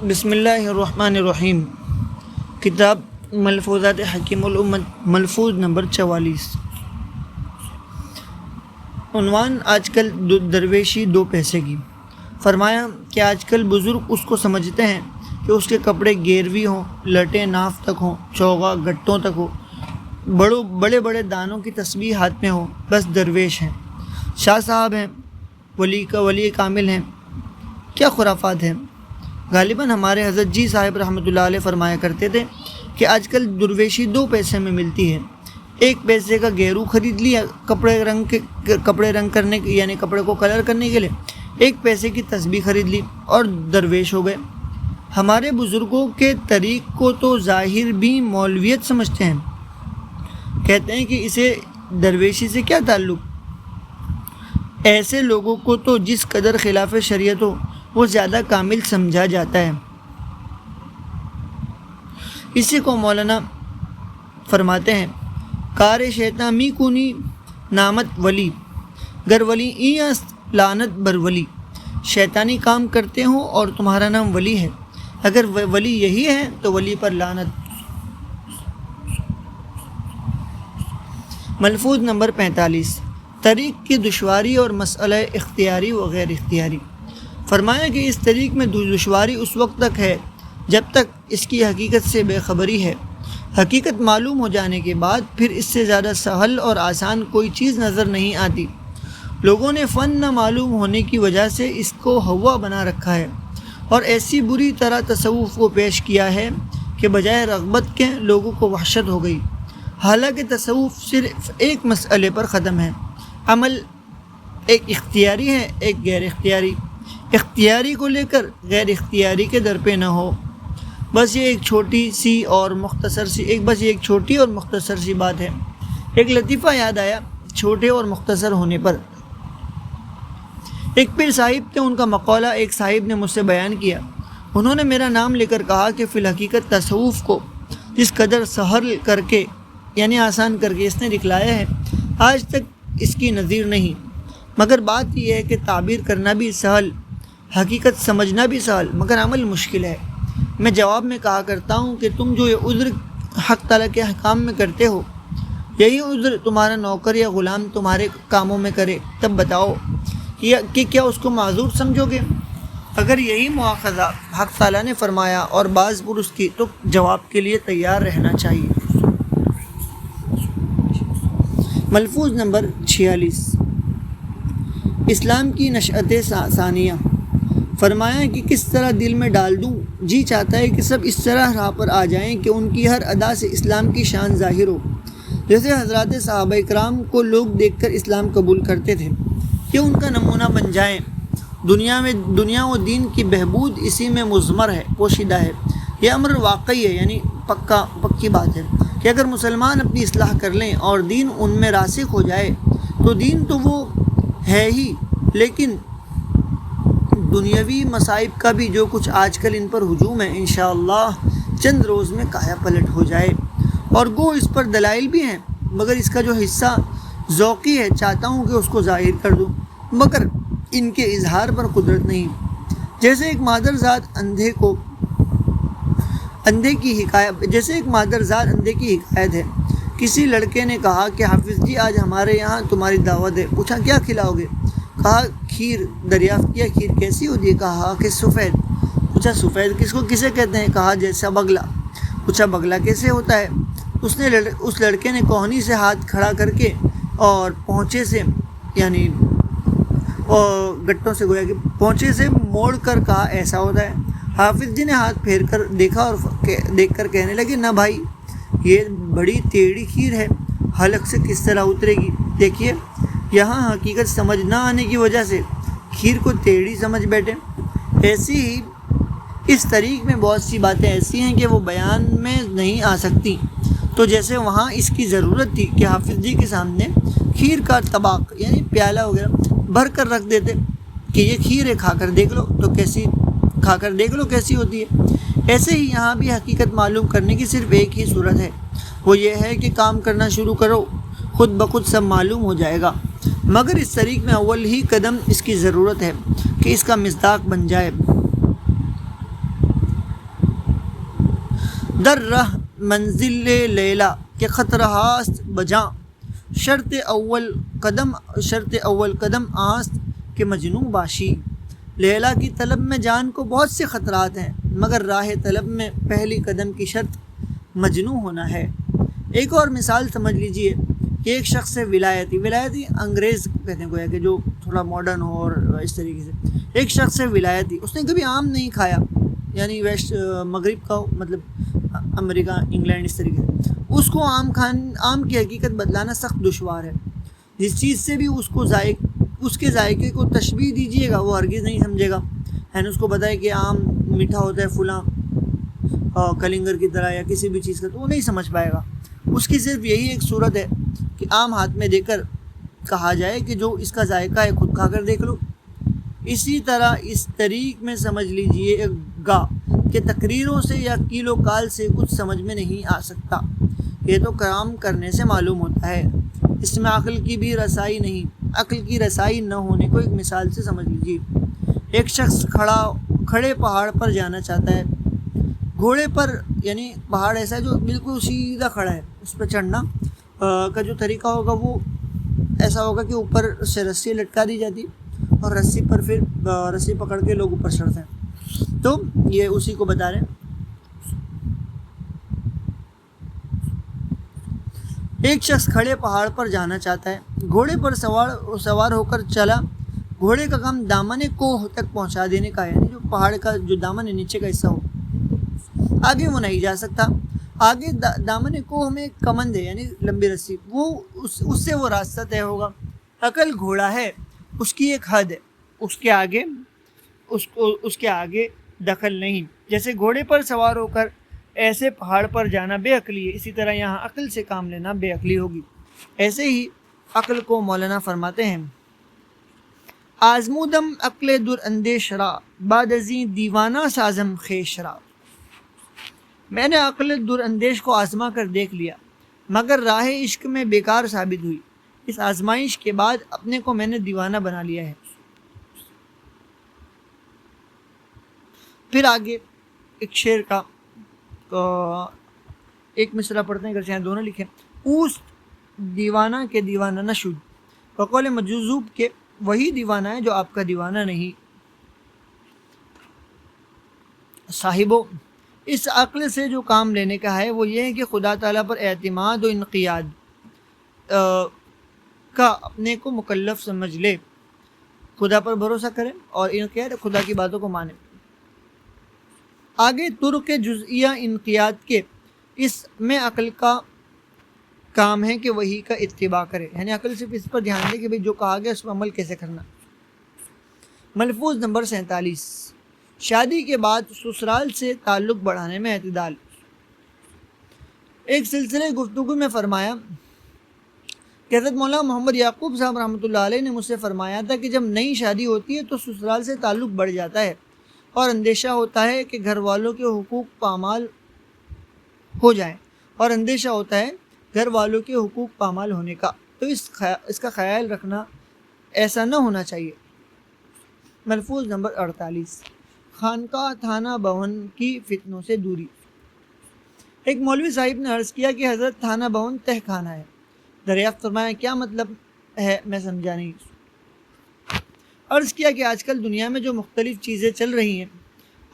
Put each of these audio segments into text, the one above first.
بسم اللہ الرحمن الرحیم۔ کتاب ملفوظات حکیم الامت، ملفوظ نمبر 44۔ عنوان آج کل درویشی دو پیسے کی۔ فرمایا کہ آج کل بزرگ اس کو سمجھتے ہیں کہ اس کے کپڑے گیروی ہوں، لٹیں ناف تک ہوں، چوغا گٹوں تک ہو، بڑے بڑے دانوں کی تسبیح ہاتھ میں ہو، بس درویش ہیں، شاہ صاحب ہیں، ولی کامل ہیں۔ کیا خرافات ہیں! غالباً ہمارے حضرت جی صاحب رحمۃ اللہ علیہ فرمایا کرتے تھے کہ آج کل درویشی دو پیسے میں ملتی ہے۔ ایک پیسے کا گیرو خرید لیا کپڑے رنگ کرنے کے، یعنی کپڑے کو کلر کرنے کے لیے، ایک پیسے کی تسبیح خرید لی اور درویش ہو گئے۔ ہمارے بزرگوں کے طریق کو تو ظاہر بھی مولویت سمجھتے ہیں، کہتے ہیں کہ اسے درویشی سے کیا تعلق۔ ایسے لوگوں کو تو جس قدر خلاف شریعت ہو وہ زیادہ کامل سمجھا جاتا ہے۔ اسی کو مولانا فرماتے ہیں، کار شیطان می کونی نامت ولی، گر ولی ای است لعنت بر ولی۔ شیطانی کام کرتے ہوں اور تمہارا نام ولی ہے، اگر ولی یہی ہے تو ولی پر لعنت۔ ملفوظ نمبر 45۔ طریق کی دشواری اور مسئلہ اختیاری و غیر اختیاری۔ فرمایا کہ اس طریق میں دشواری اس وقت تک ہے جب تک اس کی حقیقت سے بے خبری ہے۔ حقیقت معلوم ہو جانے کے بعد پھر اس سے زیادہ سہل اور آسان کوئی چیز نظر نہیں آتی۔ لوگوں نے فن نہ معلوم ہونے کی وجہ سے اس کو ہوا بنا رکھا ہے اور ایسی بری طرح تصوف کو پیش کیا ہے کہ بجائے رغبت کے لوگوں کو وحشت ہو گئی۔ حالانکہ تصوف صرف ایک مسئلے پر ختم ہے، عمل ایک اختیاری ہے، ایک غیر اختیاری۔ اختیاری کو لے کر غیر اختیاری کے در پہ نہ ہو۔ بس یہ ایک چھوٹی اور مختصر سی بات ہے۔ ایک لطیفہ یاد آیا چھوٹے اور مختصر ہونے پر۔ ایک پیر صاحب تھے، ان کا مقولہ ایک صاحب نے مجھ سے بیان کیا۔ انہوں نے میرا نام لے کر کہا کہ فی الحقیقت تصوف کو جس قدر سہل کر کے، یعنی آسان کر کے اس نے دکھلایا ہے، آج تک اس کی نظیر نہیں۔ مگر بات یہ ہے کہ تعبیر کرنا بھی سہل، حقیقت سمجھنا بھی سہل، مگر عمل مشکل ہے۔ میں جواب میں کہا کرتا ہوں کہ تم جو یہ عذر حق تعالیٰ کے احکام میں کرتے ہو، یہی عذر تمہارا نوکر یا غلام تمہارے کاموں میں کرے، تب بتاؤ کہ کیا اس کو معذور سمجھو گے؟ اگر یہی مواخذہ حق تعالیٰ نے فرمایا اور بعض پر اس کی، تو جواب کے لیے تیار رہنا چاہیے۔ ملفوظ نمبر 46۔ اسلام کی نشأت ثانیہ۔ فرمایا کہ کس طرح دل میں ڈال دوں، جی چاہتا ہے کہ سب اس طرح راہ پر آ جائیں کہ ان کی ہر ادا سے اسلام کی شان ظاہر ہو، جیسے حضرات صحابہ کرام کو لوگ دیکھ کر اسلام قبول کرتے تھے، کہ ان کا نمونہ بن جائیں۔ دنیا و دین کی بہبود اسی میں مضمر ہے، پوشیدہ ہے۔ یہ امر واقعی ہے، یعنی پکی بات ہے کہ اگر مسلمان اپنی اصلاح کر لیں اور دین ان میں راسخ ہو جائے تو دین تو وہ ہے ہی، لیکن دنیاوی مصائب کا بھی جو کچھ آج کل ان پر ہجوم ہے، انشاءاللہ چند روز میں کایا پلٹ ہو جائے۔ اور گو اس پر دلائل بھی ہیں، مگر اس کا جو حصہ ذوقی ہے چاہتا ہوں کہ اس کو ظاہر کر دوں، مگر ان کے اظہار پر قدرت نہیں۔ جیسے ایک مادر ذات اندھے کی حکایت ہے۔ کسی لڑکے نے کہا کہ حافظ جی آج ہمارے یہاں تمہاری دعوت ہے۔ پوچھا کیا کھلاؤ گے؟ کہا کھیر۔ دریافت کیا کھیر کیسی ہوتی ہے؟ کہا کہ سفید۔ پوچھا سفید کسے کہتے ہیں؟ کہا جیسا بگلا۔ پوچھا بگلا کیسے ہوتا ہے؟ اس لڑکے نے کوہنی سے ہاتھ کھڑا کر کے اور پہنچے سے، یعنی گٹوں سے گویا کہ پہنچے سے موڑ کر کہا ایسا ہوتا ہے۔ حافظ جی نے ہاتھ پھیر کر دیکھا اور دیکھ کر کہنے لگے نہ بھائی، یہ بڑی ٹیڑھی کھیر ہے، حلق سے کس طرح اترے گی؟ دیکھیے یہاں حقیقت سمجھ نہ آنے کی وجہ سے کھیر کو ٹیڑھی سمجھ بیٹھے۔ ایسی ہی اس طریق میں بہت سی باتیں ایسی ہیں کہ وہ بیان میں نہیں آ سکتی، تو جیسے وہاں اس کی ضرورت تھی کہ حافظ جی کے سامنے کھیر کا طبق، یعنی پیالہ وغیرہ بھر کر رکھ دیتے کہ یہ کھیر ہے، کھا کر دیکھ لو کیسی ہوتی ہے۔ ایسے ہی یہاں بھی حقیقت معلوم کرنے کی صرف ایک ہی صورت ہے، وہ یہ ہے کہ کام کرنا شروع کرو، خود بخود سب معلوم ہو جائے گا۔ مگر اس طریق میں اول ہی قدم اس کی ضرورت ہے کہ اس کا مصداق بن جائے۔ در رہ منزل لیلا کہ خطرہ ہاست بجاں، شرط اول قدم آست کہ مجنوں باشی۔ لیلا کی طلب میں جان کو بہت سے خطرات ہیں، مگر راہ طلب میں پہلی قدم کی شرط مجنوں ہونا ہے۔ ایک اور مثال سمجھ لیجئے کہ ایک شخص ہے ولایتی انگریز کہتے ہیں گویا کہ جو تھوڑا ماڈرن ہو اور اس طریقے سے، ایک شخص ہے ولایتی، اس نے کبھی آم نہیں کھایا، یعنی ویسٹ مغرب کا مطلب امریکہ انگلینڈ اس طریقے سے، اس کو آم کی حقیقت بتلانا سخت دشوار ہے۔ جس چیز سے بھی اس کے ذائقے کو تشبیہ دیجیے گا وہ ہرگز نہیں سمجھے گا، یعنی اس کو بتائے کہ آم میٹھا ہوتا ہے فلاں کلنگر کی طرح یا کسی بھی چیز کا، تو وہ نہیں سمجھ پائے گا۔ اس کی صرف یہی ایک صورت ہے کہ آم ہاتھ میں دے کر کہا جائے کہ جو اس کا ذائقہ ہے خود کھا کر دیکھ لو۔ اسی طرح اس طریق میں سمجھ لیجئے گا کہ تقریروں سے یا کیل و کال سے کچھ سمجھ میں نہیں آ سکتا، یہ تو کام کرنے سے معلوم ہوتا ہے۔ اس میں عقل کی بھی رسائی نہیں، عقل کی رسائی نہ ہونے کو ایک مثال سے سمجھ لیجئے۔ ایک شخص کھڑے پہاڑ پر جانا چاہتا ہے، گھوڑے پر، یعنی پہاڑ ایسا ہے جو بالکل سیدھا کھڑا ہے، اس پہ چڑھنا کا جو طریقہ ہوگا وہ ایسا ہوگا کہ اوپر سے رسی لٹکا دی جاتی اور رسی پر پھر رسی پکڑ کے لوگ اوپر چڑھتے ہیں، تو یہ اسی کو بتا رہے ہیں۔ ایک شخص کھڑے پہاڑ پر جانا چاہتا ہے، گھوڑے پر سوار ہو کر چلا، گھوڑے کا کام دامن کوہ تک پہنچا دینے کا ہے، یعنی جو پہاڑ کا جو دامن ہے نیچے کا حصہ ہو، آگے وہ نہیں جا سکتا۔ آگے دامن کوہ میں ایک کمند ہے، یعنی لمبی رسی، وہ اس سے وہ راستہ طے ہوگا۔ عقل گھوڑا ہے، اس کی ایک حد ہے، اس کے آگے دخل نہیں۔ جیسے گھوڑے پر سوار ہو کر ایسے پہاڑ پر جانا بے عقلی ہے، اسی طرح یہاں عقل سے کام لینا بے عقلی ہوگی۔ ایسے ہی عقل کو مولانا فرماتے ہیں، آزمودم عقل در اندیش را، بعد ازیں دیوانہ سازم خیش را۔ میں نے عقل در اندیش کو آزما کر دیکھ لیا، مگر راہ عشق میں بیکار ثابت ہوئی، اس آزمائش کے بعد اپنے کو میں نے دیوانہ بنا لیا ہے۔ پھر آگے ایک شعر کا ایک مصرع پڑھتے ہیں، اگر چاہیں دونوں لکھیں۔ اوست دیوانہ کے دیوانہ نشد، بقول مجذوب کے وہی دیوانہ ہے جو آپ کا دیوانہ نہیں۔ صاحبو، اس عقل سے جو کام لینے کا ہے وہ یہ ہے کہ خدا تعالیٰ پر اعتماد و انقیاد کا اپنے کو مکلف سمجھ لے، خدا پر بھروسہ کرے اور انقیاد خدا کی باتوں کو مانے۔ آگے طرق جزئیہ انقیاد کے، اس میں عقل کا کام ہے کہ وہی کا اتباع کرے، یعنی عقل صرف اس پر دھیان دے کہ بھئی جو کہا گیا اس پر عمل کیسے کرنا۔ ملفوظ نمبر 47، شادی کے بعد سسرال سے تعلق بڑھانے میں اعتدال۔ ایک سلسلے گفتگو میں فرمایا کہ حضرت مولانا محمد یعقوب صاحب رحمۃ اللہ علیہ نے مجھ سے فرمایا تھا کہ جب نئی شادی ہوتی ہے تو سسرال سے تعلق بڑھ جاتا ہے اور اندیشہ ہوتا ہے کہ گھر والوں کے حقوق پامال ہو جائیں، اور اندیشہ ہوتا ہے گھر والوں کے حقوق پامال ہونے کا، تو اس کا خیال رکھنا، ایسا نہ ہونا چاہیے۔ ملفوظ نمبر 48، خانقاہ تھانہ بھون کی فتنوں سے دوری۔ ایک مولوی صاحب نے عرض کیا کہ حضرت تھانہ بھون تہ خانہ ہے۔ دریافت فرمایا کیا مطلب ہے، میں سمجھا نہیں۔ عرض کیا کہ آج کل دنیا میں جو مختلف چیزیں چل رہی ہیں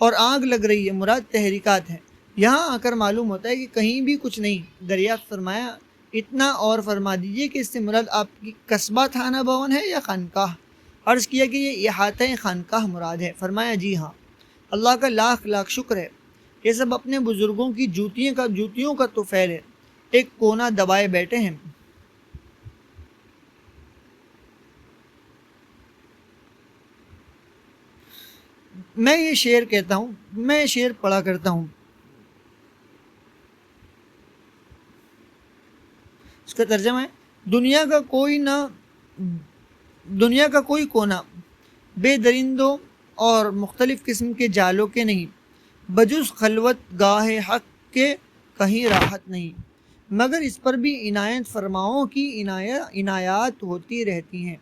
اور آگ لگ رہی ہے، مراد تحریکات ہیں، یہاں آ کر معلوم ہوتا ہے کہ کہیں بھی کچھ نہیں۔ دریافت فرمایا اتنا اور فرما دیجئے کہ اس سے مراد آپ کی قصبہ تھانہ بھون ہے یا خانقاہ؟ عرض کیا کہ یہ احاطہ خانقاہ مراد ہے۔ فرمایا جی ہاں، اللہ کا لاکھ لاکھ شکر ہے، یہ سب اپنے بزرگوں کی جوتیوں کا طفیل ہے، ایک کونا دبائے بیٹھے ہیں۔ میں یہ شعر کہتا ہوں، میں شعر پڑھا کرتا ہوں، اس کا ترجمہ ہے، دنیا کا کوئی کونا بے درندوں اور مختلف قسم کے جالوں کے نہیں، بجز خلوت گاہ حق کے کہیں راحت نہیں، مگر اس پر بھی عنایت فرماؤں کی عنایات ہوتی رہتی ہیں،